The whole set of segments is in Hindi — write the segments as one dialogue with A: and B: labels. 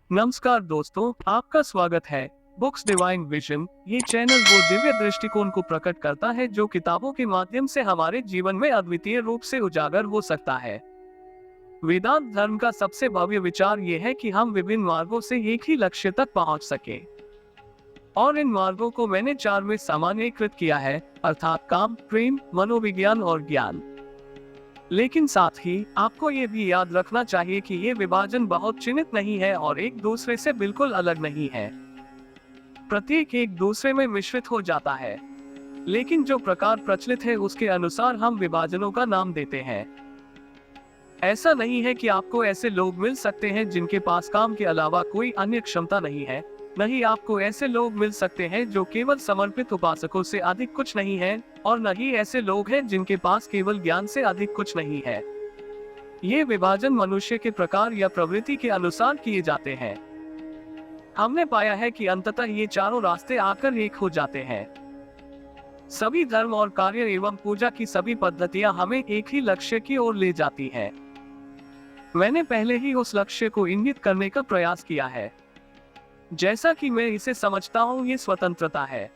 A: नमस्कार दोस्तों, आपका स्वागत है। बुक्स डिवाइन विजन ये चैनल वो दिव्य दृष्टिकोण को प्रकट करता है जो किताबों के माध्यम से हमारे जीवन में अद्वितीय रूप से उजागर हो सकता है। वेदांत धर्म का सबसे भव्य विचार ये है कि हम विभिन्न मार्गों से एक ही लक्ष्य तक पहुंच सके, और इन मार्गों को मैंने चार में सामान्यीकृत किया है, अर्थात काम, प्रेम, मनोविज्ञान और ज्ञान। लेकिन साथ ही आपको ये भी याद रखना चाहिए कि ये विभाजन बहुत चिन्हित नहीं है और एक दूसरे से बिल्कुल अलग नहीं है। प्रत्येक एक दूसरे में मिश्रित हो जाता है, लेकिन जो प्रकार प्रचलित है उसके अनुसार हम विभाजनों का नाम देते हैं। ऐसा नहीं है कि आपको ऐसे लोग मिल सकते हैं जिनके पास काम के अलावा कोई अन्य क्षमता नहीं है। नहीं, आपको ऐसे लोग मिल सकते हैं जो केवल समर्पित उपासकों से अधिक कुछ नहीं है, और न ही ऐसे लोग हैं जिनके पास केवल ज्ञान से अधिक कुछ नहीं है। ये विभाजन मनुष्य के प्रकार या प्रवृत्ति के अनुसार किए जाते हैं। हमने पाया है कि अंततः ये चारों रास्ते आकर एक हो जाते हैं। सभी धर्म और कार्य एवं पूजा की सभी पद्धतियां हमें एक ही लक्ष्य की ओर ले जाती हैं। मैंने पहले ही उस लक्ष्य को इंगित करने का प्रयास किया है। जैसा कि मैं इसे समझता हूँ, ये स्वतंत्रता है।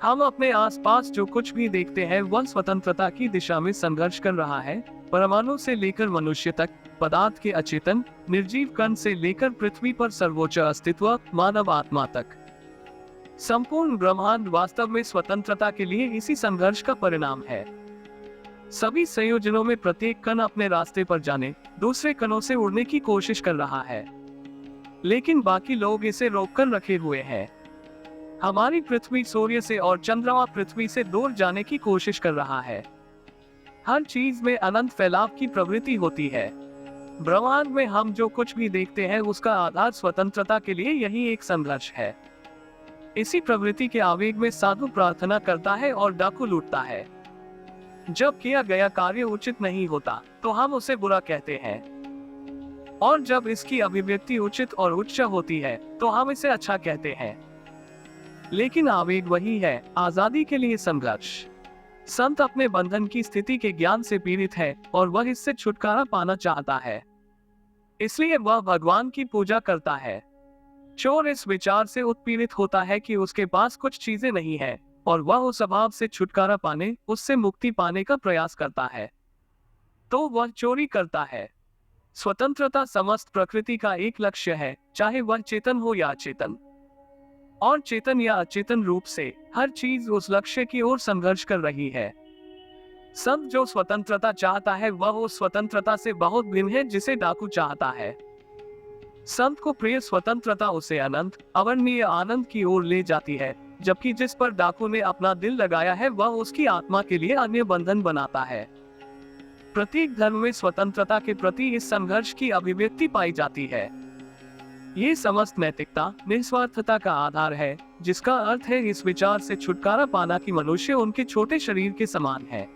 A: हम अपने आसपास जो कुछ भी देखते हैं वह स्वतंत्रता की दिशा में संघर्ष कर रहा है। परमाणु से लेकर मनुष्य तक, पदार्थ के अचेतन निर्जीव कण से लेकर पृथ्वी पर सर्वोच्च अस्तित्व मानव आत्मा तक, संपूर्ण ब्रह्मांड वास्तव में स्वतंत्रता के लिए इसी संघर्ष का परिणाम है। सभी संयोजनों में प्रत्येक कण अपने रास्ते पर जाने, दूसरे कणों से उड़ने की कोशिश कर रहा है, लेकिन बाकी लोग इसे रोककर रखे हुए हैं। हमारी पृथ्वी सूर्य से और चंद्रमा पृथ्वी से दूर जाने की कोशिश कर रहा है। हर चीज में अनंत फैलाव की प्रवृत्ति होती है। ब्रह्मांड में हम जो कुछ भी देखते हैं उसका आधार स्वतंत्रता के लिए यही एक संघर्ष है। इसी प्रवृत्ति के आवेग में साधु प्रार्थना करता है और डाकू लूटता है। जब किया गया कार्य उचित नहीं होता तो हम उसे बुरा कहते हैं, और जब इसकी अभिव्यक्ति उचित और उच्च होती है तो हम इसे अच्छा कहते हैं। लेकिन आवेग वही है, आजादी के लिए संघर्ष। संत अपने बंधन की स्थिति के ज्ञान से पीड़ित है और वह इससे छुटकारा पाना चाहता है, इसलिए वह भगवान की पूजा करता है। चोर इस विचार से उत्पीड़ित होता है कि उसके पास कुछ चीजें नहीं है, और वह उस अभाव से छुटकारा पाने, उससे मुक्ति पाने का प्रयास करता है, तो वह चोरी करता है। स्वतंत्रता समस्त प्रकृति का एक लक्ष्य है, चाहे वह चेतन हो या अचेतन। और चेतन या अचेतन रूप से हर चीज उस लक्ष्य की ओर संघर्ष कर रही है। संत जो स्वतंत्रता चाहता है वह उस स्वतंत्रता से बहुत भिन्न है जिसे डाकू चाहता है। संत को प्रिय स्वतंत्रता उसे अनंत अवर्णनीय आनंद की ओर ले जाती है, जबकि जिस पर डाकू ने अपना दिल लगाया है वह उसकी आत्मा के लिए अन्य बंधन बनाता है। प्रत्येक धर्म में स्वतंत्रता के प्रति इस संघर्ष की अभिव्यक्ति पाई जाती है। ये समस्त नैतिकता निस्वार्थता का आधार है, जिसका अर्थ है इस विचार से छुटकारा पाना कि मनुष्य उनके छोटे शरीर के समान है।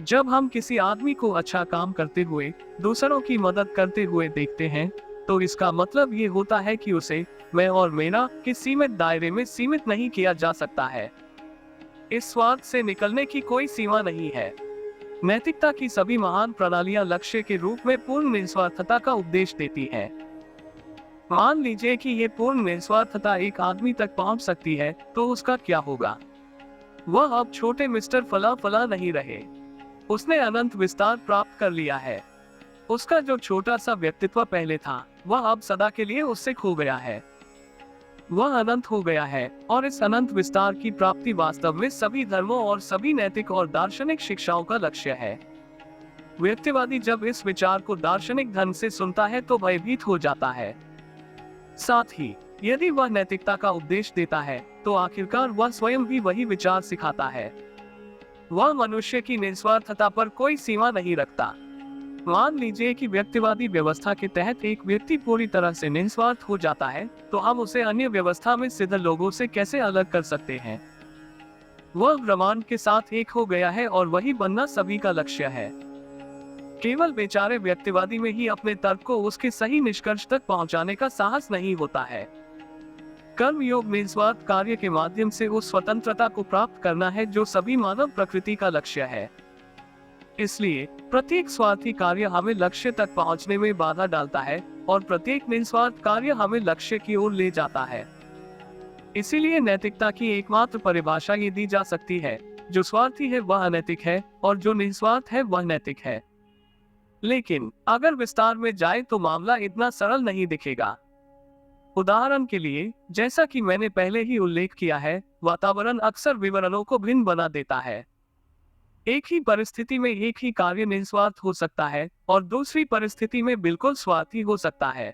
A: जब हम किसी आदमी को अच्छा काम करते हुए, दूसरों की मदद करते हुए देखते हैं, तो इसका मतलब ये होता है कि उसे मैं और मेरा के सीमित दायरे में सीमित नहीं किया जा सकता है। इस स्वार्थ से निकलने की कोई सीमा नहीं है। नैतिकता की सभी महान प्रणालियां लक्ष्य के रूप में पूर्ण निस्वार्थता का उपदेश देती हैं। मान लीजिए कि ये पूर्ण निस्वार्थता एक आदमी तक पहुंच सकती है, तो उसका क्या होगा? वह अब छोटे मिस्टर फला फला नहीं रहे। उसने अनंत विस्तार प्राप्त कर लिया है। उसका जो छोटा सा व्यक्तित्व पहले था, वह अब सदा के लिए उससे खो गया है। वह अनंत हो गया है, और इस अनंत विस्तार की प्राप्ति वास्तव में सभी धर्मों और सभी नैतिक और दार्शनिक शिक्षाओं का लक्ष्य है। व्यक्तिवादी जब इस विचार को दार्शनिक ढंग से सुनता है तो भयभीत हो जाता है। साथ ही यदि वह नैतिकता का उपदेश देता है तो आखिरकार वह स्वयं भी वही विचार सिखाता है। वह मनुष्य की निस्वार्थता पर कोई सीमा नहीं रखता। मान लीजिए कि व्यक्तिवादी व्यवस्था के तहत एक व्यक्ति पूरी तरह से निस्वार्थ हो जाता है, तो हम उसे अन्य व्यवस्था में सिद्ध लोगों से कैसे अलग कर सकते हैं? वह ब्रह्मांड के साथ एक हो गया है और वही बनना सभी का लक्ष्य है। केवल बेचारे व्यक्तिवादी में ही अपने तर्क को उसके सही निष्कर्ष तक पहुंचाने का साहस नहीं होता है। कर्म योग निस्वार्थ कार्य के माध्यम से उस स्वतंत्रता को प्राप्त करना है जो सभी मानव प्रकृति का लक्ष्य है। इसलिए प्रत्येक स्वार्थी कार्य हमें लक्ष्य तक पहुंचने में बाधा डालता है, और प्रत्येक निस्वार्थ कार्य हमें लक्ष्य की ओर ले जाता है। इसीलिए नैतिकता की एकमात्र परिभाषा ये दी जा सकती है, जो स्वार्थी है वह अनैतिक है और जो निस्वार्थ है वह नैतिक है। लेकिन अगर विस्तार में जाए तो मामला इतना सरल नहीं दिखेगा। उदाहरण के लिए, जैसा कि मैंने पहले ही उल्लेख किया है, वातावरण अक्सर विवरणों को भिन्न बना देता है। एक ही परिस्थिति में एक ही कार्य निस्वार्थ हो सकता है और दूसरी परिस्थिति में बिल्कुल स्वार्थी हो सकता है।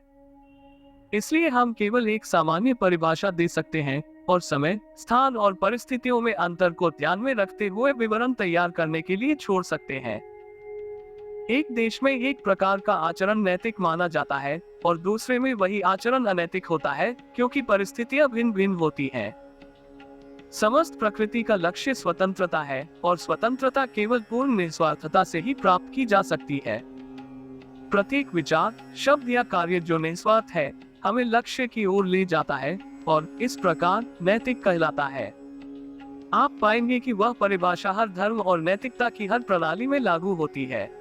A: इसलिए हम केवल एक सामान्य परिभाषा दे सकते हैं और समय, स्थान और परिस्थितियों में अंतर को ध्यान में रखते हुए विवरण तैयार करने के लिए छोड़ सकते हैं। एक देश में एक प्रकार का आचरण नैतिक माना जाता है और दूसरे में वही आचरण अनैतिक होता है, क्योंकि परिस्थितियां भिन्न भिन्न होती हैं। समस्त प्रकृति का लक्ष्य स्वतंत्रता है और स्वतंत्रता केवल पूर्ण निस्वार्थता से ही प्राप्त की जा सकती है। प्रत्येक विचार, शब्द या कार्य जो निस्वार्थ है, हमें लक्ष्य की ओर ले जाता है और इस प्रकार नैतिक कहलाता है। आप पाएंगे कि वह परिभाषा हर धर्म और नैतिकता की हर प्रणाली में लागू होती है।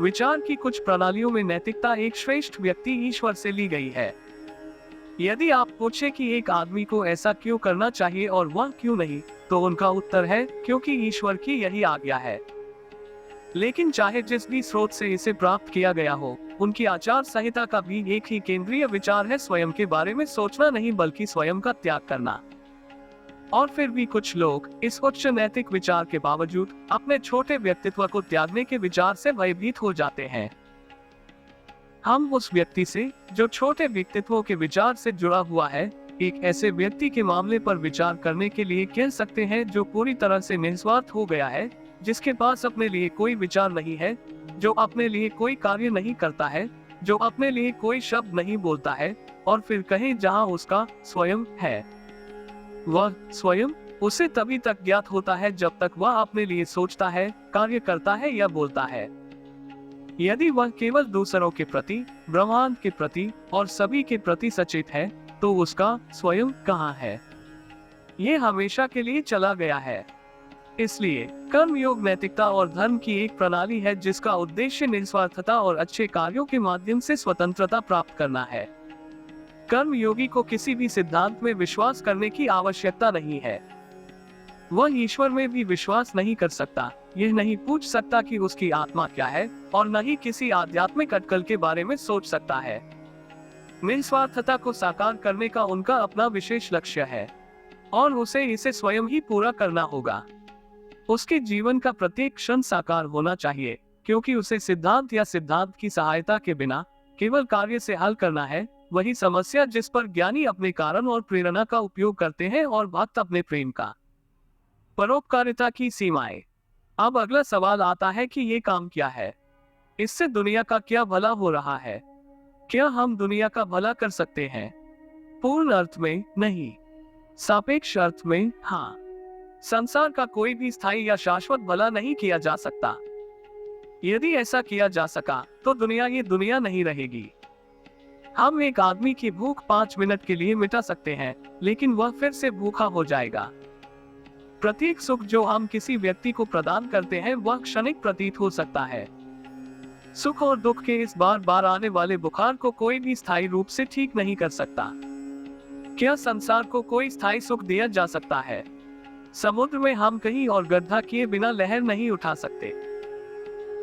A: विचार की कुछ प्रणालियों में नैतिकता एक श्रेष्ठ व्यक्ति ईश्वर से ली गई है। यदि आप पूछे कि एक आदमी को ऐसा क्यों करना चाहिए और वह क्यों नहीं, तो उनका उत्तर है क्योंकि ईश्वर की यही आज्ञा है। लेकिन चाहे जिस भी स्रोत से इसे प्राप्त किया गया हो, उनकी आचार संहिता का भी एक ही केंद्रीय विचार है, स्वयं के बारे में सोचना नहीं बल्कि स्वयं का त्याग करना। और फिर भी कुछ लोग इस उच्च नैतिक विचार के बावजूद अपने छोटे व्यक्तित्व को त्यागने के विचार से भयभीत हो जाते हैं। हम उस व्यक्ति से जो छोटे व्यक्तित्वों के विचार से जुड़ा हुआ है, एक ऐसे व्यक्ति के मामले पर विचार करने के लिए कह सकते हैं जो पूरी तरह से निस्वार्थ हो गया है, जिसके पास अपने लिए कोई विचार नहीं है, जो अपने लिए कोई कार्य नहीं करता है, जो अपने लिए कोई शब्द नहीं बोलता है, और फिर कहें जहां उसका स्वयं है। वह स्वयं उसे तभी तक ज्ञात होता है जब तक वह अपने लिए सोचता है, कार्य करता है या बोलता है। यदि वह केवल दूसरों के प्रति, ब्रह्मांड के प्रति और सभी के प्रति सचेत है, तो उसका स्वयं कहाँ है? ये हमेशा के लिए चला गया है। इसलिए कर्मयोग नैतिकता और धर्म की एक प्रणाली है जिसका उद्देश्य निस्वार्थता और अच्छे कार्यों के माध्यम से स्वतंत्रता प्राप्त करना है। कर्मयोगी को किसी भी सिद्धांत में विश्वास करने की आवश्यकता नहीं है। वह ईश्वर में भी विश्वास नहीं कर सकता, यह नहीं पूछ सकता कि उसकी आत्मा क्या है, और न ही किसी आध्यात्मिक अटकल के बारे में सोच सकता है। निस्वार्थता को साकार करने का उनका अपना विशेष लक्ष्य है और उसे इसे स्वयं ही पूरा करना होगा। उसके जीवन का प्रत्येक क्षण साकार होना चाहिए, क्योंकि उसे सिद्धांत या सिद्धांत की सहायता के बिना केवल कार्य से हल करना है, वही समस्या जिस पर ज्ञानी अपने कारण और प्रेरणा का उपयोग करते हैं और भक्त अपने प्रेम का। परोपकारिता की सीमाएं। अब अगला सवाल आता है कि ये काम क्या है? इससे दुनिया का क्या भला हो रहा है? क्या हम दुनिया का भला कर सकते हैं? पूर्ण अर्थ में नहीं, सापेक्ष अर्थ में हाँ। संसार का कोई भी स्थायी या शाश्वत भला नहीं किया जा सकता। यदि ऐसा किया जा सका तो दुनिया ये दुनिया नहीं रहेगी। हम एक आदमी की भूख 5 मिनट के लिए मिटा सकते हैं, लेकिन वह फिर से भूखा हो जाएगा। प्रत्येक सुख जो हम किसी व्यक्ति को प्रदान करते हैं वह क्षणिक प्रतीत हो सकता है। सुख और दुख के इस बार बार आने वाले बुखार को कोई भी स्थायी रूप से ठीक नहीं कर सकता। क्या संसार को कोई स्थायी सुख दिया जा सकता है? समुद्र में हम कहीं और गड्ढा किए बिना लहर नहीं उठा सकते।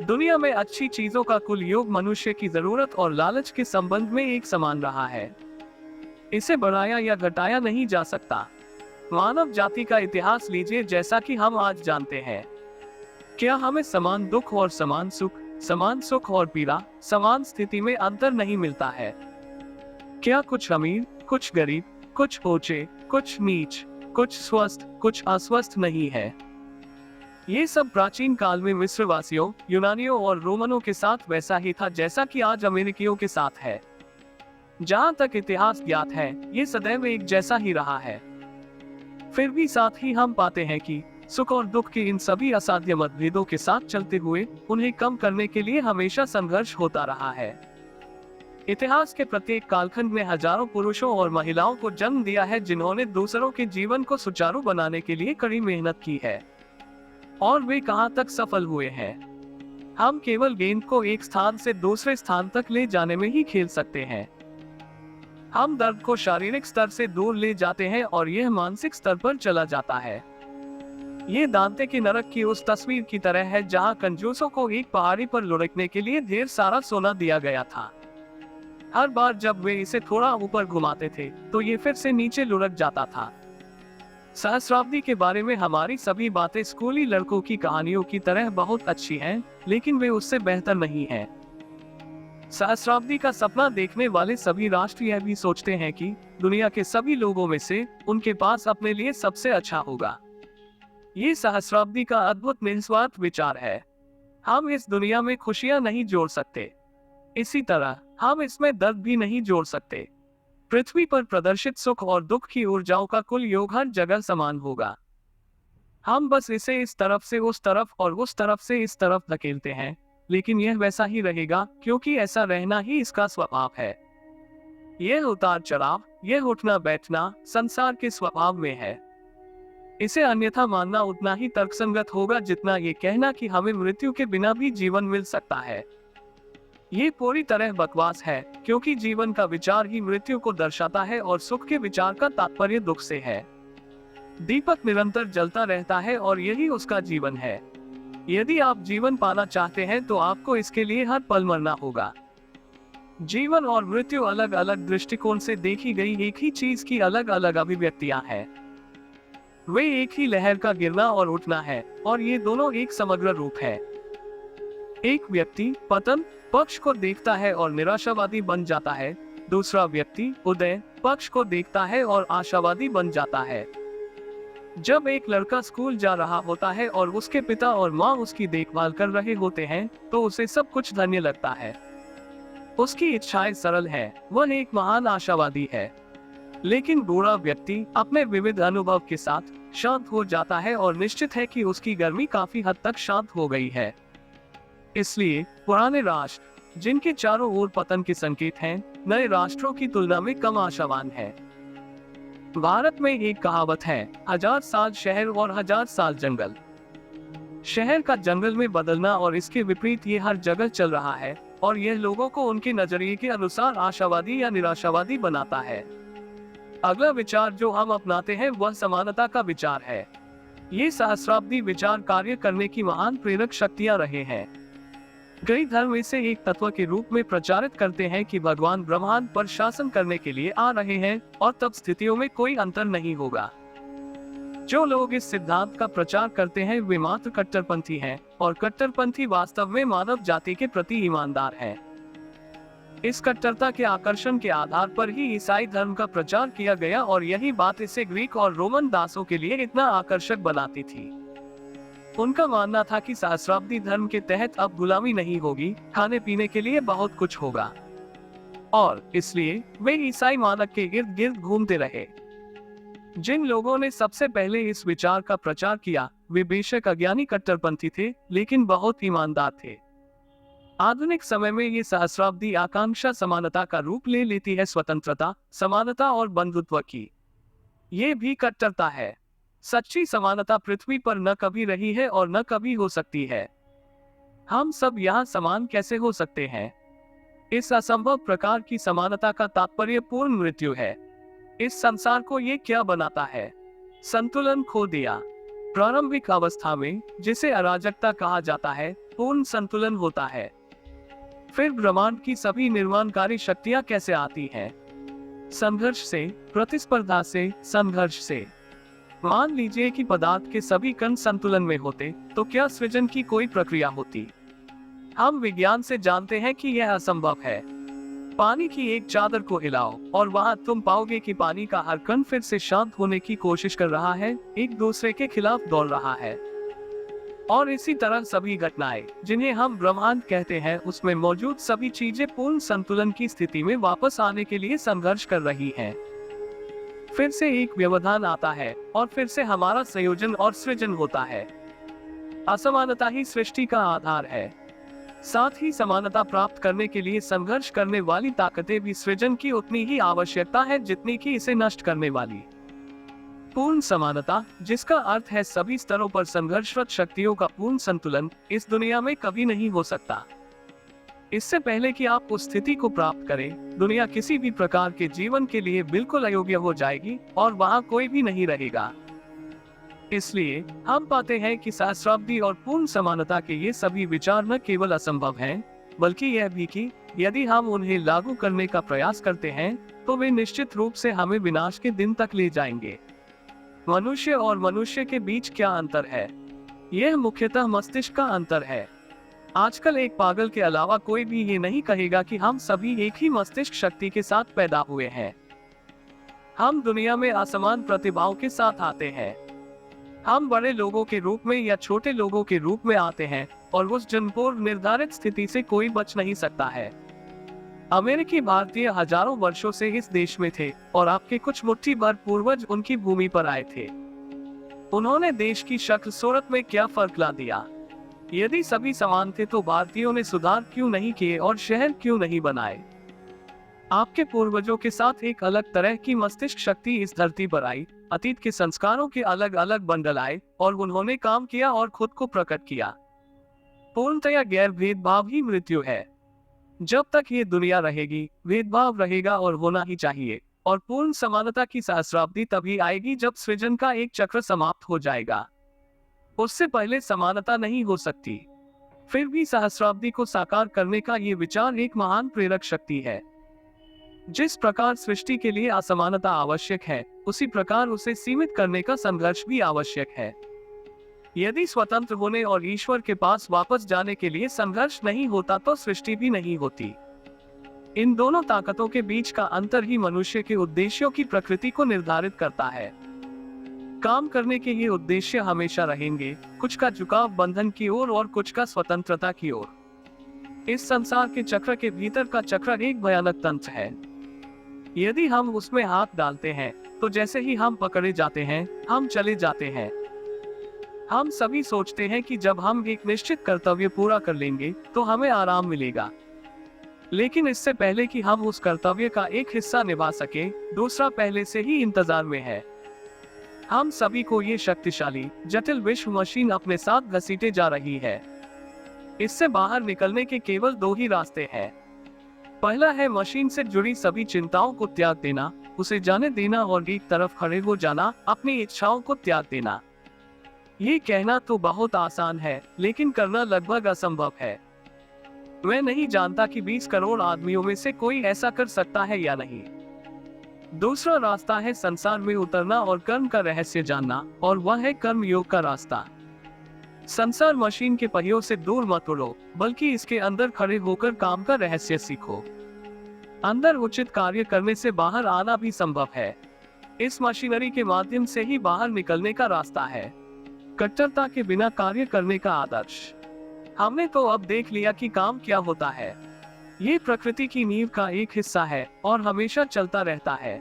A: दुनिया में अच्छी चीजों का कुल योग मनुष्य की जरूरत और लालच के संबंध में एक समान रहा है। इसे बढ़ाया या घटाया नहीं जा सकता। मानव जाति का इतिहास लीजिए जैसा कि हम आज जानते हैं। क्या हमें समान दुख और समान सुख और पीड़ा, समान स्थिति में अंतर नहीं मिलता है? क्या कुछ अमीर, कुछ गरीब, कुछ ऊंचे, कुछ नीच, कुछ स्वस्थ, कुछ अस्वस्थ नहीं है? ये सब प्राचीन काल में मिस्रवासियों, यूनानियों और रोमनों के साथ वैसा ही था जैसा कि आज अमेरिकियों के साथ है। जहां तक इतिहास ज्ञात है, ये सदैव एक जैसा ही रहा है। फिर भी साथ ही हम पाते हैं कि सुख और दुख के इन सभी असाध्य मतभेदों के साथ चलते हुए उन्हें कम करने के लिए हमेशा संघर्ष होता रहा है। इतिहास के प्रत्येक कालखंड में हजारों पुरुषों और महिलाओं को जन्म दिया है जिन्होंने दूसरों के जीवन को सुचारू बनाने के लिए कड़ी मेहनत की है। और वे कहां तक सफल हुए हैं? हम केवल गेंद को एक स्थान से दूसरे स्थान तक ले जाने में ही खेल सकते हैं। हम दर्द को शारीरिक स्तर से दूर ले जाते हैं और यह मानसिक स्तर पर चला जाता है। ये दांते की नरक की उस तस्वीर की तरह है जहां कंजूसों को एक पहाड़ी पर लुढ़कने के लिए ढेर सारा सोना दिया गया था। हर बार जब वे इसे थोड़ा ऊपर घुमाते थे तो ये फिर से नीचे लुढ़क जाता था। सहस्राब्दी के बारे में हमारी सभी बातें स्कूली लड़कों की कहानियों की तरह बहुत अच्छी हैं, लेकिन वे उससे बेहतर नहीं हैं। सहस्राब्दी का सपना देखने वाले सभी राष्ट्र यह भी सोचते हैं कि दुनिया के सभी लोगों में से उनके पास अपने लिए सबसे अच्छा होगा। ये सहस्राब्दी का अद्भुत निस्वार्थ विचार है। हम इस दुनिया में खुशियां नहीं जोड़ सकते, इसी तरह हम इसमें दर्द भी नहीं जोड़ सकते। पृथ्वी पर प्रदर्शित सुख और दुख की ऊर्जाओं का कुल योग हर जगह समान होगा। हम बस इसे इस तरफ से उस तरफ और उस तरफ से इस तरफ धकेलते हैं, लेकिन यह वैसा ही रहेगा क्योंकि ऐसा रहना ही इसका स्वभाव है। यह उतार चढ़ाव, यह उठना बैठना संसार के स्वभाव में है। इसे अन्यथा मानना उतना ही तर्कसंगत होगा जितना ये कहना कि हमें मृत्यु के बिना भी जीवन मिल सकता है। ये पूरी तरह बकवास है, क्योंकि जीवन का विचार ही मृत्यु को दर्शाता है और सुख के विचार का तात्पर्य दुख से है। दीपक निरंतर जलता रहता है और यही उसका जीवन है। यदि आप जीवन पाना चाहते हैं तो आपको इसके लिए हर पल मरना होगा। जीवन और मृत्यु अलग अलग दृष्टिकोण से देखी गई एक ही चीज की अलग अलग अभिव्यक्तियां हैं। वे एक ही लहर का गिरना और उठना है, और ये दोनों एक समग्र रूप है। एक व्यक्ति पतन पक्ष को देखता है और निराशावादी बन जाता है, दूसरा व्यक्ति उदय पक्ष को देखता है और आशावादी बन जाता है। जब एक लड़का स्कूल जा रहा होता है और उसके पिता और माँ उसकी देखभाल कर रहे होते हैं, तो उसे सब कुछ धन्य लगता है। उसकी इच्छाएं सरल है, वह एक महान आशावादी है। लेकिन बूढ़ा व्यक्ति अपने विविध अनुभव के साथ शांत हो जाता है और निश्चित है कि उसकी गर्मी काफी हद तक शांत हो गई है। इसलिए पुराने राष्ट्र, जिनके चारों ओर पतन के संकेत हैं, नए राष्ट्रों की तुलना में कम आशावान हैं। भारत में एक कहावत है, 1000 साल शहर और 1000 साल जंगल। शहर का जंगल में बदलना और इसके विपरीत ये हर जगह चल रहा है, और यह लोगों को उनके नजरिए के अनुसार आशावादी या निराशावादी बनाता है। अगला विचार जो हम अपनाते हैं वह समानता का विचार है। ये सहस्राब्दी विचार कार्य करने की महान प्रेरक शक्तियां रहे हैं। कई धर्म इसे एक तत्व के रूप में प्रचारित करते हैं कि भगवान ब्रह्मांड पर शासन करने के लिए आ रहे हैं और तब स्थितियों में कोई अंतर नहीं होगा। जो लोग इस सिद्धांत का प्रचार करते हैं वे मात्र कट्टरपंथी हैं, और कट्टरपंथी वास्तव में मानव जाति के प्रति ईमानदार हैं। इस कट्टरता के आकर्षण के आधार पर ही ईसाई धर्म का प्रचार किया गया और यही बात इसे ग्रीक और रोमन दासों के लिए इतना आकर्षक बनाती थी। उनका मानना था कि सहस्राब्दी धर्म के तहत अब गुलामी नहीं होगी, खाने पीने के लिए बहुत कुछ होगा, और इसलिए वे ईसाई मानक के इर्द गिर्द घूमते रहे। जिन लोगों ने सबसे पहले इस विचार का प्रचार किया वे बेशक अज्ञानी कट्टरपंथी थे, लेकिन बहुत ईमानदार थे। आधुनिक समय में ये सहस्राब्दी आकांक्षा समानता का रूप ले लेती है, स्वतंत्रता, समानता और बंधुत्व की। ये भी कट्टरता है। सच्ची समानता पृथ्वी पर न कभी रही है और न कभी हो सकती है। हम सब यहाँ समान कैसे हो सकते हैं? इस असंभव प्रकार की समानता का तात्पर्य पूर्ण मृत्यु है। इस संसार को ये क्या बनाता है? संतुलन खो दिया। प्रारंभिक अवस्था में, जिसे अराजकता कहा जाता है, पूर्ण संतुलन होता है। फिर ब्रह्मांड की सभी निर्माणकारी शक्तियां कैसे आती हैं? संघर्ष से, प्रतिस्पर्धा से, संघर्ष से। मान लीजिए कि पदार्थ के सभी कण संतुलन में होते, तो क्या सृजन की कोई प्रक्रिया होती? हम विज्ञान से जानते हैं कि यह असंभव है। पानी की एक चादर को हिलाओ और वहां तुम पाओगे कि पानी का हर कण फिर से शांत होने की कोशिश कर रहा है, एक दूसरे के खिलाफ दौड़ रहा है। और इसी तरह सभी घटनाएं, जिन्हें हम ब्रह्मांड कहते हैं, उसमें मौजूद सभी चीजें पूर्ण संतुलन की स्थिति में वापस आने के लिए संघर्ष कर रही हैं। फिर से एक व्यवधान आता है और फिर से हमारा संयोजन और सृजन होता है। असमानता ही सृष्टि का आधार है। साथ ही समानता प्राप्त करने के लिए संघर्ष करने वाली ताकतें भी सृजन की उतनी ही आवश्यकता है जितनी कि इसे नष्ट करने वाली। पूर्ण समानता, जिसका अर्थ है सभी स्तरों पर संघर्षरत शक्तियों का पूर्ण संतुलन, इस दुनिया में कभी नहीं हो सकता। इससे पहले कि आप उस स्थिति को प्राप्त करें, दुनिया किसी भी प्रकार के जीवन के लिए बिल्कुल अयोग्य हो जाएगी और वहां कोई भी नहीं रहेगा। इसलिए हम पाते हैं कि सहस्राब्दी और पूर्ण समानता के ये सभी विचार न केवल असंभव हैं, बल्कि यह भी कि यदि हम उन्हें लागू करने का प्रयास करते हैं तो वे निश्चित रूप से हमें विनाश के दिन तक ले जाएंगे। मनुष्य और मनुष्य के बीच क्या अंतर है? यह मुख्यतः मस्तिष्क का अंतर है। आजकल एक पागल के अलावा कोई भी ये नहीं कहेगा कि हम सभी एक ही मस्तिष्क शक्ति के साथ पैदा हुए हैं। हम दुनिया में असमान प्रतिभाओं के साथ आते हैं। हम बड़े लोगों के रूप में या छोटे लोगों के रूप में आते हैं और उस जनपूर्व निर्धारित स्थिति से कोई बच नहीं सकता है। अमेरिकी भारतीय हजारों वर्षों से इस देश में थे और आपके कुछ मुट्ठी भर पूर्वज उनकी भूमि पर आए थे। उन्होंने देश की शक्ल सूरत में क्या फर्क ला दिया? यदि सभी समान थे तो भारतीयों ने सुधार क्यों नहीं किए और शहर क्यों नहीं बनाए? आपके पूर्वजों के साथ एक अलग तरह की मस्तिष्क शक्ति इस धरती पर आई, अतीत के संस्कारों के अलग अलग बंडल आए और उन्होंने काम किया और खुद को प्रकट किया। पूर्णतया गैर भेदभाव ही मृत्यु है। जब तक ये दुनिया रहेगी, भेदभाव रहेगा और होना ही चाहिए। और पूर्ण समानता की सहस्राब्दी तभी आएगी जब सृजन का एक चक्र समाप्त हो जाएगा। उससे पहले समानता नहीं हो सकती। फिर भी सहस्राब्दी को साकार करने का ये विचार एक महान प्रेरक शक्ति है। जिस प्रकार सृष्टि के लिए असमानता आवश्यक है, उसी प्रकार उसे सीमित करने का संघर्ष भी आवश्यक है। यदि स्वतंत्र होने और ईश्वर के पास वापस जाने के लिए संघर्ष नहीं होता तो सृष्टि भी नहीं होती। इन दोनों ताकतों के बीच का अंतर ही मनुष्य के उद्देश्यों की प्रकृति को निर्धारित करता है। काम करने के ये उद्देश्य हमेशा रहेंगे, कुछ का झुकाव बंधन की ओर और कुछ का स्वतंत्रता की ओर। इस संसार के चक्र के भीतर का चक्र एक भयानक तंत्र है। यदि हम उसमें हाथ डालते हैं तो जैसे ही हम पकड़े जाते हैं, हम चले जाते हैं। हम सभी सोचते हैं कि जब हम एक निश्चित कर्तव्य पूरा कर लेंगे तो हमें आराम मिलेगा। लेकिन इससे पहले कि हम उस कर्तव्य का एक हिस्सा निभा सके, दूसरा पहले से ही इंतजार में है। हम सभी को ये शक्तिशाली जटिल विश्व मशीन अपने साथ घसीटे जा रही है। इससे बाहर निकलने के केवल दो ही रास्ते हैं। पहला है मशीन से जुड़ी सभी चिंताओं को त्याग देना, उसे जाने देना और एक तरफ खड़े हो जाना, अपनी इच्छाओं को त्याग देना। ये कहना तो बहुत आसान है, लेकिन करना लगभग असंभव है। मैं नहीं जानता कि 20 करोड़ आदमियों में से कोई ऐसा कर सकता है या नहीं। दूसरा रास्ता है संसार में उतरना और कर्म का रहस्य जानना, और वह है कर्म योग का रास्ता। संसार मशीन के पहियों से दूर मत उड़ो, बल्कि इसके अंदर खड़े होकर काम का रहस्य सीखो। अंदर उचित कार्य करने से बाहर आना भी संभव है। इस मशीनरी के माध्यम से ही बाहर निकलने का रास्ता है। कट्टरता के बिना कार्य करने का आदर्श। हमने तो अब देख लिया कि काम क्या होता है। ये प्रकृति की नींव का एक हिस्सा है और हमेशा चलता रहता है।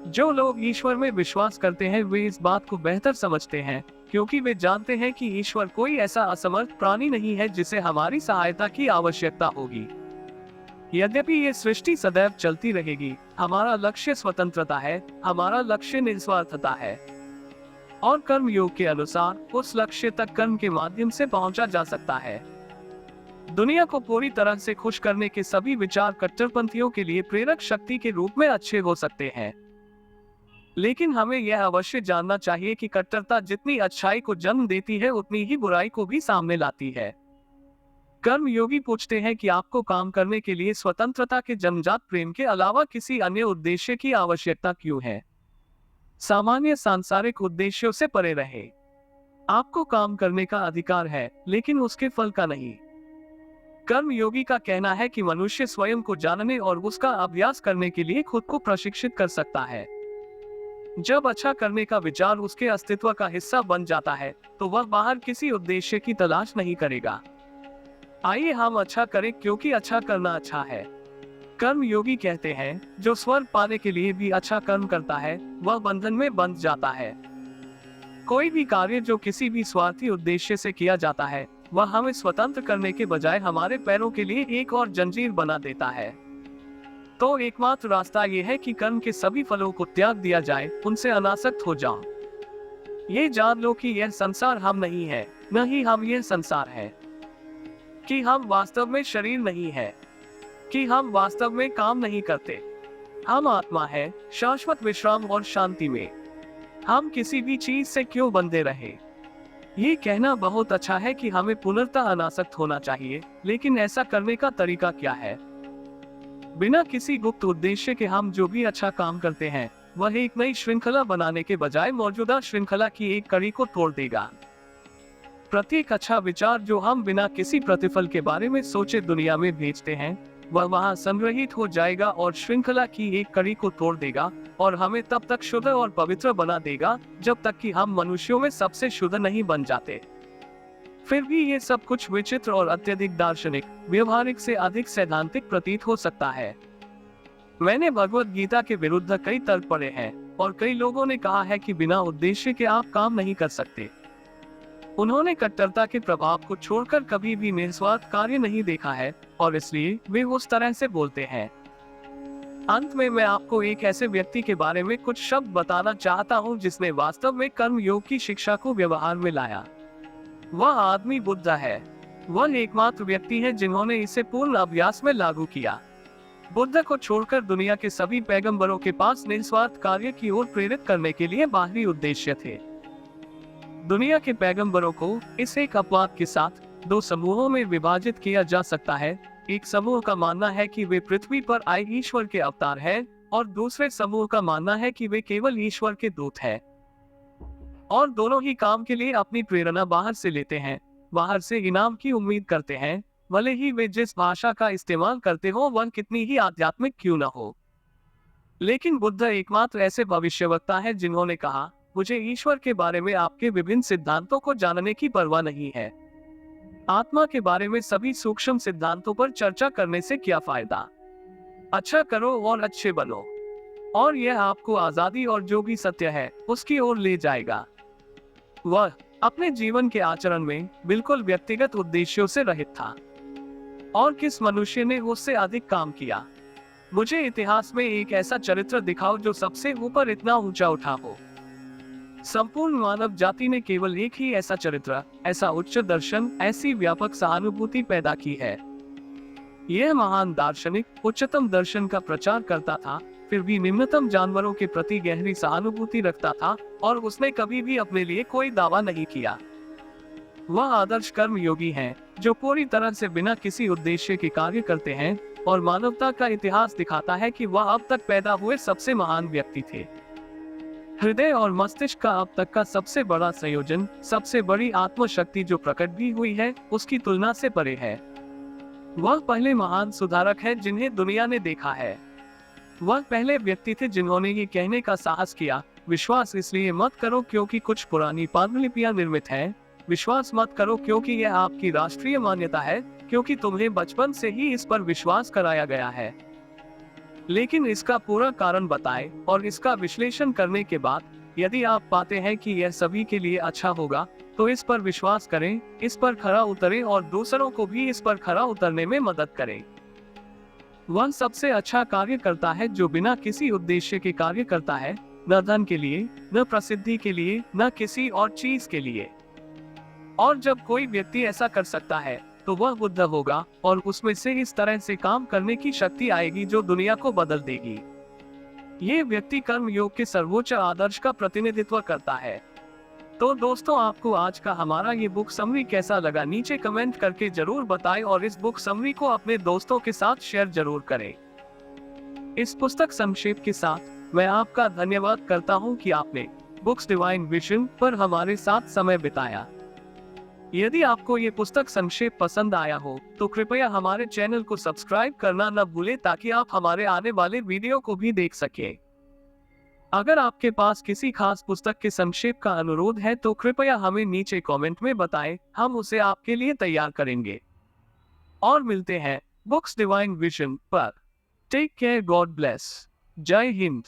A: जो लोग ईश्वर में विश्वास करते हैं वे इस बात को बेहतर समझते हैं, क्योंकि वे जानते हैं कि ईश्वर कोई ऐसा असमर्थ प्राणी नहीं है जिसे हमारी सहायता की आवश्यकता होगी। यद्यपि ये सृष्टि सदैव चलती रहेगी, हमारा लक्ष्य स्वतंत्रता है, हमारा लक्ष्य निस्वार्थता है। और कर्म योग के अनुसार उस लक्ष्य तक कर्म के माध्यम से पहुंचा जा सकता है। दुनिया को पूरी तरह से खुश करने के सभी विचार कट्टरपंथियों के लिए प्रेरक शक्ति के रूप में अच्छे हो सकते हैं, लेकिन हमें यह अवश्य जानना चाहिए कि कट्टरता जितनी अच्छाई को जन्म देती है उतनी ही बुराई को भी सामने लाती है। कर्म योगी पूछते हैं कि आपको काम करने के लिए स्वतंत्रता के जन्मजात प्रेम के अलावा किसी अन्य उद्देश्य की आवश्यकता क्यों है? सामान्य सांसारिक उद्देश्यों से परे रहे। आपको काम करने का अधिकार है, लेकिन उसके फल का नहीं। कर्म योगी का कहना है कि मनुष्य स्वयं को जानने और उसका अभ्यास करने के लिए खुद को प्रशिक्षित कर सकता है। जब अच्छा करने का विचार उसके अस्तित्व का हिस्सा बन जाता है तो वह बाहर किसी उद्देश्य की तलाश नहीं करेगा। आइए हम अच्छा करें क्योंकि अच्छा करना अच्छा है। कर्म योगी कहते हैं, जो स्वर्ग पाने के लिए भी अच्छा कर्म करता है वह बंधन में बंध जाता है। कोई भी कार्य जो किसी भी स्वार्थी उद्देश्य से किया जाता है वह हमें स्वतंत्र करने के बजाय हमारे पैरों के लिए एक और जंजीर बना देता है। तो एकमात्र रास्ता ये है कि कर्म के सभी फलों को त्याग दिया जाए, उनसे अनासक्त हो जाओ। ये जान लो कि यह संसार हम नहीं है, न ही हम यह संसार है, कि हम वास्तव में शरीर नहीं है, कि हम वास्तव में काम नहीं करते। हम आत्मा है, शाश्वत विश्राम और शांति में। हम किसी भी चीज से क्यों बंधे रहे। ये कहना बहुत अच्छा है कि हमें पुनर्तः अनासक्त होना चाहिए, लेकिन ऐसा करने का तरीका क्या है? बिना किसी गुप्त उद्देश्य के हम जो भी अच्छा काम करते हैं, वह एक नई श्रृंखला बनाने के बजाय मौजूदा श्रृंखला की एक कड़ी को तोड़ देगा। प्रत्येक अच्छा विचार जो हम बिना किसी प्रतिफल के बारे में सोचे दुनिया में भेजते हैं, वह वहां संग्रहित हो जाएगा और श्रृंखला की एक कड़ी को तोड़ देगा और हमें तब तक शुद्ध और पवित्र बना देगा जब तक कि हम मनुष्यों में सबसे शुद्ध नहीं बन जाते। फिर भी ये सब कुछ विचित्र और अत्यधिक दार्शनिक, व्यवहारिक से अधिक सैद्धांतिक प्रतीत हो सकता है। मैंने भगवत गीता के विरुद्ध कई तर्क पढ़े हैं और कई लोगों ने कहा है कि बिना उद्देश्य के आप काम नहीं कर सकते। उन्होंने कट्टरता के प्रभाव को छोड़कर कभी भी निस्वार्थ कार्य नहीं देखा है और इसलिए वे उस तरह से बोलते हैं। अंत में मैं आपको एक ऐसे व्यक्ति के बारे में कुछ शब्द बताना चाहता हूं जिसने वास्तव में कर्म योग की शिक्षा को व्यवहार में लाया। वह आदमी बुद्ध है। वह एकमात्र व्यक्ति है जिन्होंने इसे पूर्ण अभ्यास में लागू किया। बुद्ध को छोड़कर दुनिया के सभी पैगंबरों के पास निस्वार्थ कार्य की ओर प्रेरित करने के लिए बाहरी उद्देश्य थे। दुनिया के पैगंबरों को इस एक अपवाद के साथ दो समूहों में विभाजित किया जा सकता है। एक समूह का मानना है कि वे पृथ्वी पर आए ईश्वर के अवतार हैं और दूसरे समूह का मानना है कि वे केवल ईश्वर के दूत हैं और दोनों ही काम के लिए अपनी प्रेरणा बाहर से लेते हैं, बाहर से इनाम की उम्मीद करते हैं, भले ही वे जिस भाषा का इस्तेमाल करते हो वह कितनी ही आध्यात्मिक क्यों न हो। लेकिन बुद्ध एकमात्र ऐसे भविष्यवक्ता है जिन्होंने कहा, मुझे ईश्वर के बारे में आपके विभिन्न सिद्धांतों को जानने की परवाह नहीं है। आत्मा के बारे में सभी सूक्ष्म सिद्धांतों पर चर्चा करने से क्या फायदा। अच्छा करो और अच्छे बनो, और यह आपको आजादी और जो भी सत्य है उसकी ओर ले जाएगा। वह अपने जीवन के आचरण में बिल्कुल व्यक्तिगत उद्देश्यों से रहित था। और किस मनुष्य ने उससे अधिक काम किया? मुझे इतिहास में एक ऐसा चरित्र दिखाओ जो सबसे ऊपर इतना ऊंचा उठा हो। संपूर्ण मानव जाति ने केवल एक ही ऐसा चरित्र, ऐसा उच्च दर्शन, ऐसी व्यापक सहानुभूति पैदा की है। यह महान दार्शनिक उच्चतम दर्शन का प्रचार करता था, फिर भी निम्नतम जानवरों के प्रति गहरी सहानुभूति रखता था और उसने कभी भी अपने लिए कोई दावा नहीं किया। वह आदर्श कर्म योगी हैं, जो पूरी तरह से बिना किसी उद्देश्य के कार्य करते हैं, और मानवता का इतिहास दिखाता है कि वह अब तक पैदा हुए सबसे महान व्यक्ति थे। हृदय और मस्तिष्क का अब तक का सबसे बड़ा संयोजन, सबसे बड़ी आत्मशक्ति जो प्रकट भी हुई है, उसकी तुलना से परे है। वह पहले महान सुधारक है जिन्हें दुनिया ने देखा है। वह पहले व्यक्ति थे जिन्होंने ये कहने का साहस किया, विश्वास इसलिए मत करो क्योंकि कुछ पुरानी पांडुलिपियां निर्मित हैं, विश्वास मत करो क्योंकि यह आपकी राष्ट्रीय मान्यता है, क्योंकि तुम्हें बचपन से ही इस पर विश्वास कराया गया है। लेकिन इसका पूरा कारण बताएं और इसका विश्लेषण करने के बाद यदि आप पाते हैं कि यह सभी के लिए अच्छा होगा, तो इस पर विश्वास करें, इस पर खरा उतरें और दूसरों को भी इस पर खरा उतरने में मदद करें। वह सबसे अच्छा कार्य करता है जो बिना किसी उद्देश्य के कार्य करता है, न धन के लिए, न प्रसिद्धि के लिए, न किसी और चीज के लिए। और जब कोई व्यक्ति ऐसा कर सकता है तो वह बुद्ध होगा और उसमें से इस तरह से काम करने की शक्ति आएगी जो दुनिया को बदल देगी। ये व्यक्ति कर्म योग के सर्वोच्च आदर्श का प्रतिनिधित्व करता है। तो दोस्तों, आपको आज का हमारा ये बुक समरी कैसा लगा, नीचे कमेंट करके जरूर बताएं और इस बुक समरी को अपने दोस्तों के साथ शेयर जरूर करें। इस पुस्तक संक्षेप के साथ मैं आपका धन्यवाद करता हूं कि आपने बुक्स डिवाइन विजन पर हमारे साथ समय बिताया। यदि आपको ये पुस्तक संक्षेप पसंद आया हो तो कृपया हमारे चैनल को सब्सक्राइब करना न भूलें ताकि आप हमारे आने वाले वीडियो को भी देख सकें। अगर आपके पास किसी खास पुस्तक के संक्षेप का अनुरोध है तो कृपया हमें नीचे कमेंट में बताएं, हम उसे आपके लिए तैयार करेंगे। और मिलते हैं बुक्स डिवाइन विजन पर। Take care, God bless. जय हिंद।